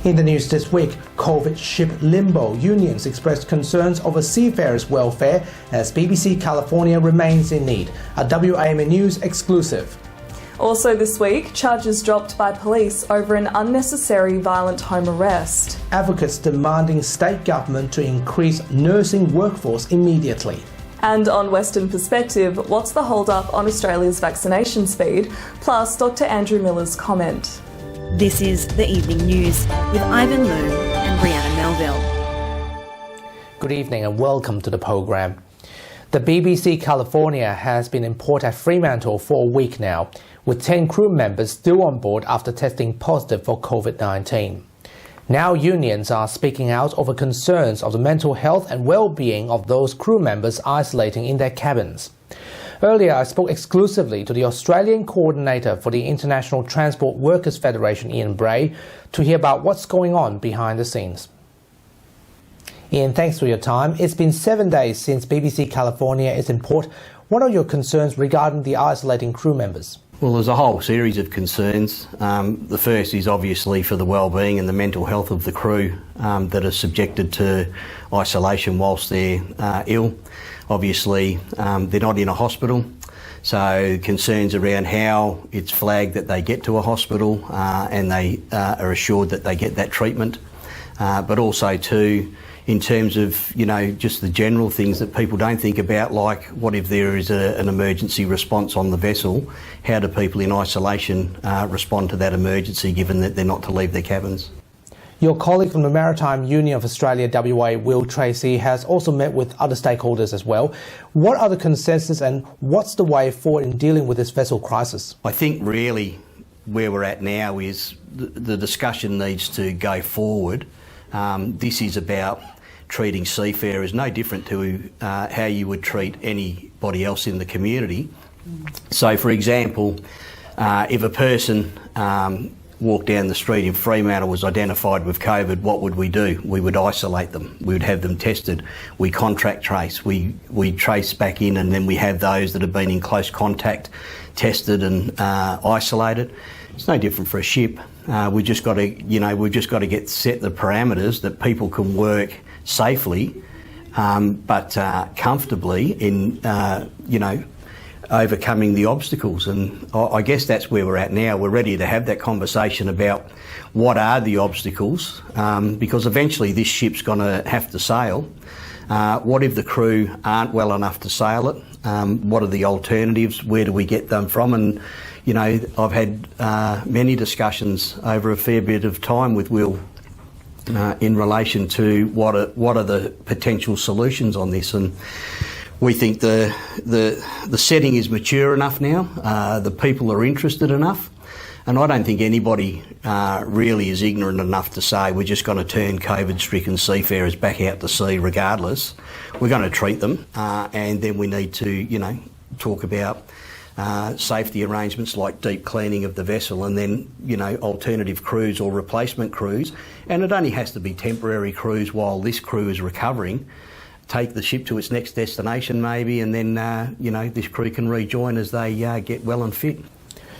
In the news this week, COVID ship Limbo unions expressed concerns over seafarers' welfare as BBC California remains in need. A WAMN News exclusive. Also this week, charges dropped by police over an unnecessary violent home arrest. Advocates demanding state government to increase nursing workforce immediately. And on Western Perspective, what's the hold-up on Australia's vaccination speed? Plus, Dr. Andrew Miller's comment. This is The Evening News with Ivan Leung and Brianna Melville. Good evening and welcome to the programme. The BBC California has been in port at Fremantle for a week now, with 10 crew members still on board after testing positive for COVID-19. Now unions are speaking out over concerns of the mental health and well-being of those crew members isolating in their cabins. Earlier, I spoke exclusively to the Australian coordinator for the International Transport Workers Federation, Ian Bray, to hear about what's going on behind the scenes. Ian, thanks for your time. It's been 7 days since BBC California is in port. What are your concerns regarding the isolating crew members? Well, there's a whole series of concerns. The first is obviously for the well-being and the mental health of the crew that are subjected to isolation whilst they're ill. Obviously, they're not in a hospital, so concerns around how it's flagged that they get to a hospital and they are assured that they get that treatment. But also too, in terms of, just the general things that people don't think about, like what if there is an emergency response on the vessel? How do people in isolation respond to that emergency, given that they're not to leave their cabins? Your colleague from the Maritime Union of Australia, WA, Will Tracy, has also met with other stakeholders as well. What are the consensus and what's the way forward in dealing with this vessel crisis? I think really where we're at now is the discussion needs to go forward. This is about treating seafarers no different to how you would treat anybody else in the community. So, for example, if a person walked down the street in Fremantle was identified with COVID, what would we do? We would isolate them. We would have them tested. We contract trace. We trace back in, and then we have those that have been in close contact tested and isolated. It's no different for a ship. We've just got to set the parameters that people can work safely, but comfortably in, overcoming the obstacles. And I guess that's where we're at now. We're ready to have that conversation about what are the obstacles, because eventually this ship's going to have to sail. What if the crew aren't well enough to sail it? What are the alternatives? Where do we get them from? And, I've had many discussions over a fair bit of time with Will in relation to what are the potential solutions on this. And we think the setting is mature enough now, the people are interested enough, and I don't think anybody really is ignorant enough to say we're just going to turn COVID-stricken seafarers back out to sea regardless. We're going to treat them, and then we need to, talk about safety arrangements like deep cleaning of the vessel, and then, alternative crews or replacement crews. And it only has to be temporary crews while this crew is recovering. Take the ship to its next destination maybe, and then, this crew can rejoin as they get well and fit.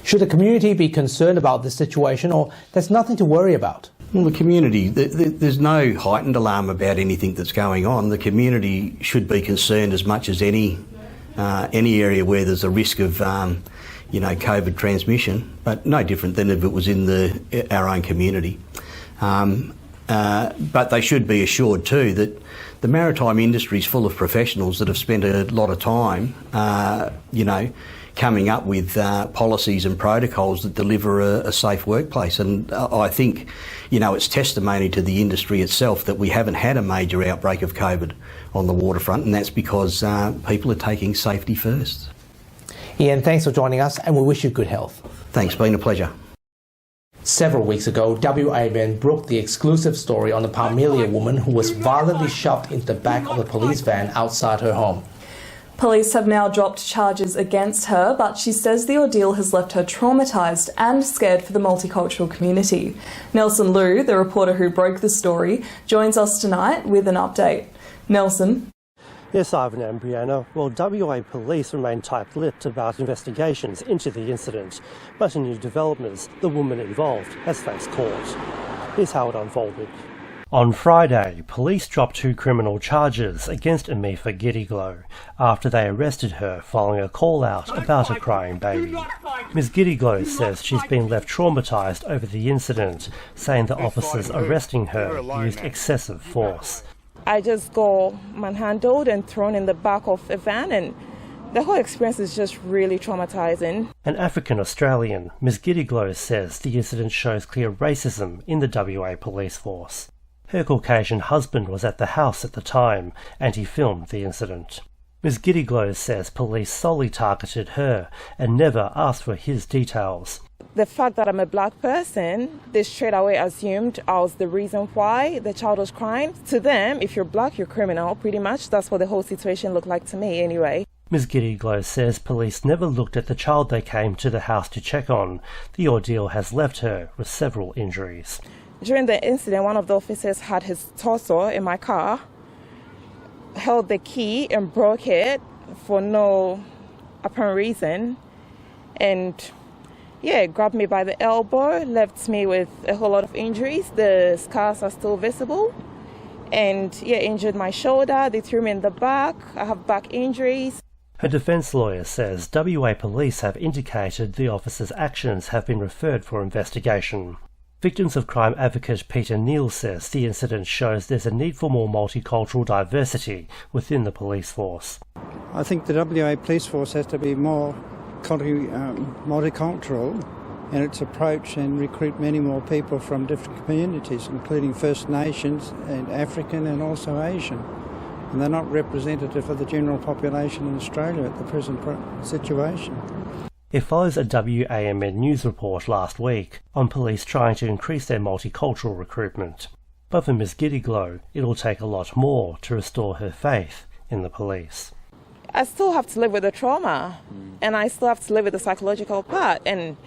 Should the community be concerned about this situation, or there's nothing to worry about? Well, the community, there's no heightened alarm about anything that's going on. The community should be concerned as much as any area where there's a risk of, COVID transmission, but no different than if it was in our own community. But they should be assured too that the maritime industry is full of professionals that have spent a lot of time, coming up with policies and protocols that deliver a safe workplace. And I think, it's testimony to the industry itself that we haven't had a major outbreak of COVID on the waterfront, and that's because people are taking safety first. Ian, thanks for joining us, and we wish you good health. Thanks, been a pleasure. Several weeks ago, WAMN broke the exclusive story on a Parmelia woman who was violently shoved into the back of a police van outside her home. Police have now dropped charges against her, but she says the ordeal has left her traumatised and scared for the multicultural community. Nelson Liu, the reporter who broke the story, joins us tonight with an update. Nelson. Yes, Ivan and Brianna. Well, WA police remain tight-lipped about investigations into the incident, but in new developments, the woman involved has faced court. Here's how it unfolded. On Friday, police dropped 2 criminal charges against Amifa Giddiglow after they arrested her following a call-out about a crying baby. Ms Giddiglow says she's been left traumatised over the incident, saying the officers arresting her used excessive force. I just got manhandled and thrown in the back of a van, and the whole experience is just really traumatising. An African Australian, Ms Giddiglow says the incident shows clear racism in the WA police force. Her Caucasian husband was at the house at the time, and he filmed the incident. Ms Giddiglow says police solely targeted her and never asked for his details. The fact that I'm a black person, they straight away assumed I was the reason why the child was crying. To them, if you're black, you're criminal, pretty much. That's what the whole situation looked like to me anyway. Ms Giddiglow says police never looked at the child they came to the house to check on. The ordeal has left her with several injuries. During the incident, one of the officers had his torso in my car, held the key and broke it for no apparent reason, and grabbed me by the elbow, left me with a whole lot of injuries. The scars are still visible, and injured my shoulder. They threw me in the back. I have back injuries. Her defence lawyer says WA police have indicated the officer's actions have been referred for investigation. Victims of crime advocate Peter Neal says the incident shows there's a need for more multicultural diversity within the police force. I think the WA police force has to be more multicultural in its approach and recruit many more people from different communities, including First Nations and African and also Asian. And they're not representative of the general population in Australia at the present situation. It follows a WAMN news report last week on police trying to increase their multicultural recruitment. But for Ms Giddiglow, it'll take a lot more to restore her faith in the police. I still have to live with the trauma, and I still have to live with the psychological part. And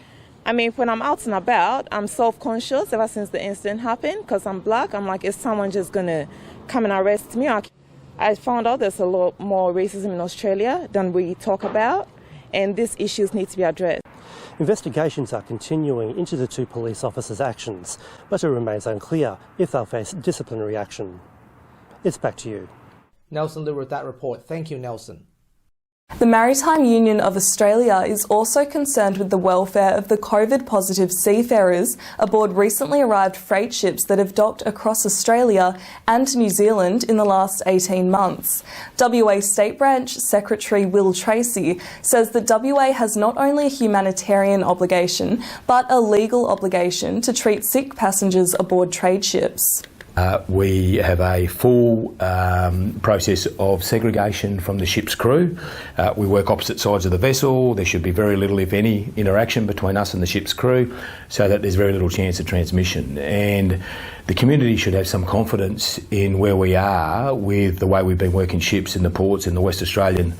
I mean, when I'm out and about, I'm self-conscious ever since the incident happened, because I'm black. I'm like, is someone just going to come and arrest me? I found out there's a lot more racism in Australia than we talk about, and these issues need to be addressed. Investigations are continuing into the 2 police officers' actions, but it remains unclear if they'll face disciplinary action. It's back to you. Nelson Liu with that report. Thank you, Nelson. The Maritime Union of Australia is also concerned with the welfare of the COVID-positive seafarers aboard recently arrived freight ships that have docked across Australia and New Zealand in the last 18 months. WA State Branch Secretary Will Tracy says that WA has not only a humanitarian obligation, but a legal obligation to treat sick passengers aboard trade ships. We have a full process of segregation from the ship's crew. We work opposite sides of the vessel. There should be very little, if any, interaction between us and the ship's crew, so that there's very little chance of transmission. And the community should have some confidence in where we are with the way we've been working ships in the ports in the West Australian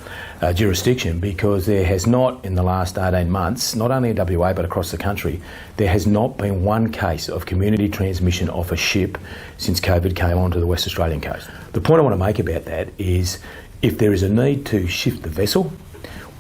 jurisdiction, because there has not, in the last 18 months, not only in WA but across the country, there has not been one case of community transmission off a ship since COVID came onto the West Australian coast. The point I want to make about that is, if there is a need to shift the vessel,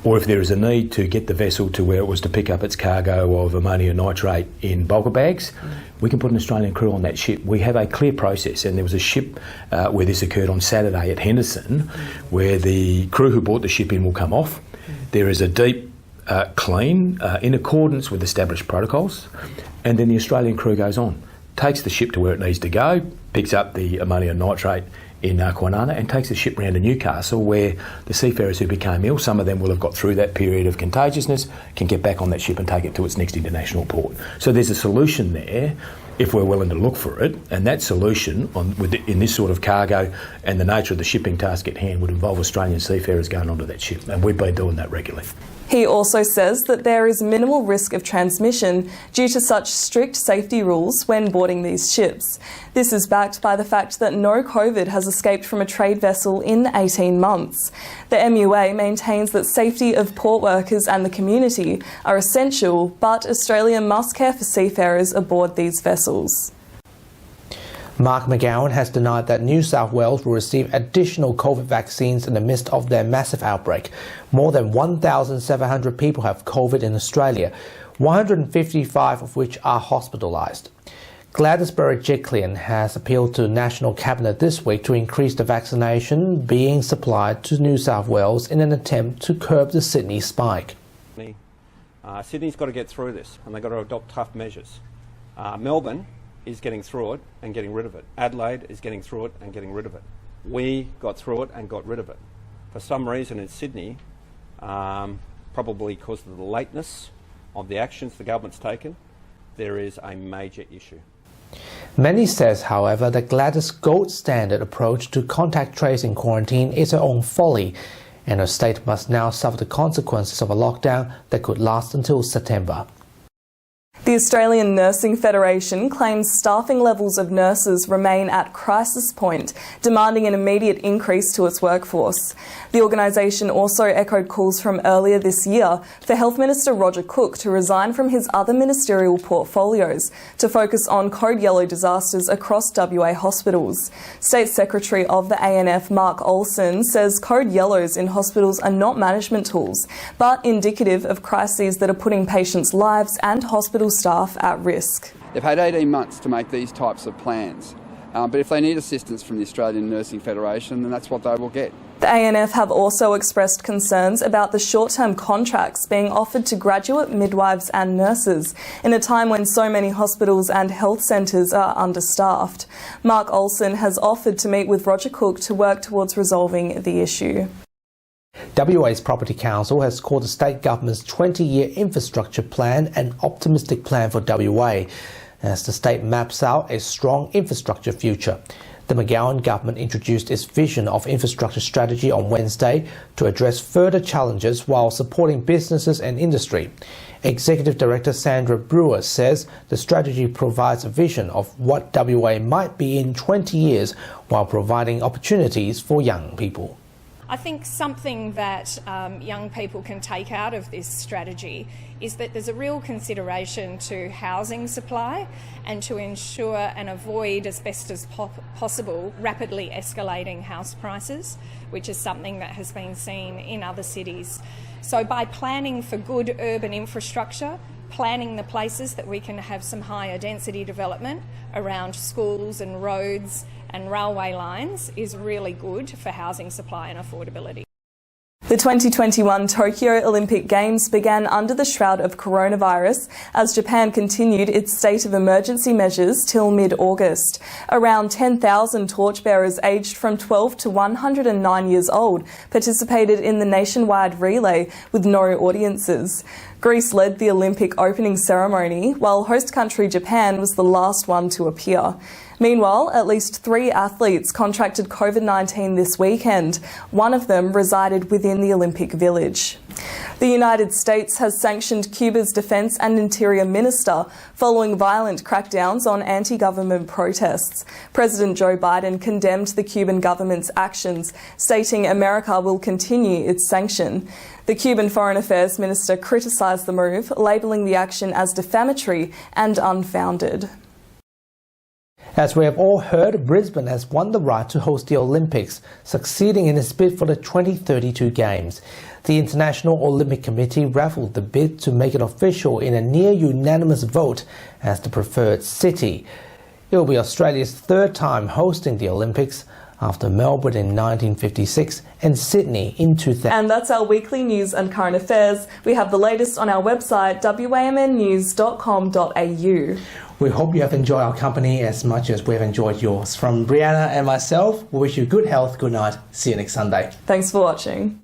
or if there is a need to get the vessel to where it was to pick up its cargo of ammonium nitrate in bulker bags, we can put an Australian crew on that ship. We have a clear process, and there was a ship where this occurred on Saturday at Henderson, where the crew who brought the ship in will come off. There is a deep clean in accordance with established protocols, and then the Australian crew goes on, takes the ship to where it needs to go, picks up the ammonium nitrate in Kwinana and takes the ship round to Newcastle, where the seafarers who became ill, some of them will have got through that period of contagiousness, can get back on that ship and take it to its next international port. So there's a solution there if we're willing to look for it, and that solution in this sort of cargo and the nature of the shipping task at hand would involve Australian seafarers going onto that ship, and we've been doing that regularly. He also says that there is minimal risk of transmission due to such strict safety rules when boarding these ships. This is backed by the fact that no COVID has escaped from a trade vessel in 18 months. The MUA maintains that safety of port workers and the community are essential, but Australia must care for seafarers aboard these vessels. Mark McGowan has denied that New South Wales will receive additional COVID vaccines in the midst of their massive outbreak. More than 1,700 people have COVID in Australia, 155 of which are hospitalised. Gladys Berejiklian has appealed to National Cabinet this week to increase the vaccination being supplied to New South Wales in an attempt to curb the Sydney spike. Sydney's got to get through this, and they've got to adopt tough measures. Melbourne is getting through it and getting rid of it. Adelaide is getting through it and getting rid of it. We got through it and got rid of it. For some reason in Sydney, probably because of the lateness of the actions the government's taken, there is a major issue. Many says, however, that Gladys' gold standard approach to contact tracing quarantine is her own folly, and her state must now suffer the consequences of a lockdown that could last until September. The Australian Nursing Federation claims staffing levels of nurses remain at crisis point, demanding an immediate increase to its workforce. The organisation also echoed calls from earlier this year for Health Minister Roger Cook to resign from his other ministerial portfolios to focus on Code Yellow disasters across WA hospitals. State Secretary of the ANF Mark Olsen says Code Yellows in hospitals are not management tools, but indicative of crises that are putting patients' lives and hospital staff at risk. They've had 18 months to make these types of plans, but if they need assistance from the Australian Nursing Federation, then that's what they will get. The ANF have also expressed concerns about the short-term contracts being offered to graduate midwives and nurses in a time when so many hospitals and health centres are understaffed. Mark Olsen has offered to meet with Roger Cook to work towards resolving the issue. WA's Property Council has called the state government's 20-year infrastructure plan an optimistic plan for WA, as the state maps out a strong infrastructure future. The McGowan government introduced its vision of infrastructure strategy on Wednesday to address further challenges while supporting businesses and industry. Executive Director Sandra Brewer says the strategy provides a vision of what WA might be in 20 years while providing opportunities for young people. I think something that young people can take out of this strategy is that there's a real consideration to housing supply and to ensure and avoid as best as possible rapidly escalating house prices, which is something that has been seen in other cities. So by planning for good urban infrastructure, planning the places that we can have some higher density development around schools and roads and railway lines is really good for housing supply and affordability. The 2021 Tokyo Olympic Games began under the shroud of coronavirus as Japan continued its state of emergency measures till mid-August. Around 10,000 torchbearers aged from 12 to 109 years old participated in the nationwide relay with no audiences. Greece led the Olympic opening ceremony, while host country Japan was the last one to appear. Meanwhile, at least 3 athletes contracted COVID-19 this weekend. One of them resided within the Olympic Village. The United States has sanctioned Cuba's Defense and Interior Minister following violent crackdowns on anti-government protests. President Joe Biden condemned the Cuban government's actions, stating America will continue its sanction. The Cuban Foreign Affairs Minister criticised the move, labelling the action as defamatory and unfounded. As we have all heard, Brisbane has won the right to host the Olympics, succeeding in its bid for the 2032 Games. The International Olympic Committee raffled the bid to make it official in a near-unanimous vote as the preferred city. It will be Australia's 3rd time hosting the Olympics, after Melbourne in 1956 and Sydney in 2000. And that's our weekly news and current affairs. We have the latest on our website, wamnnews.com.au. We hope you have enjoyed our company as much as we have enjoyed yours. From Brianna and myself, we wish you good health, good night. See you next Sunday. Thanks for watching.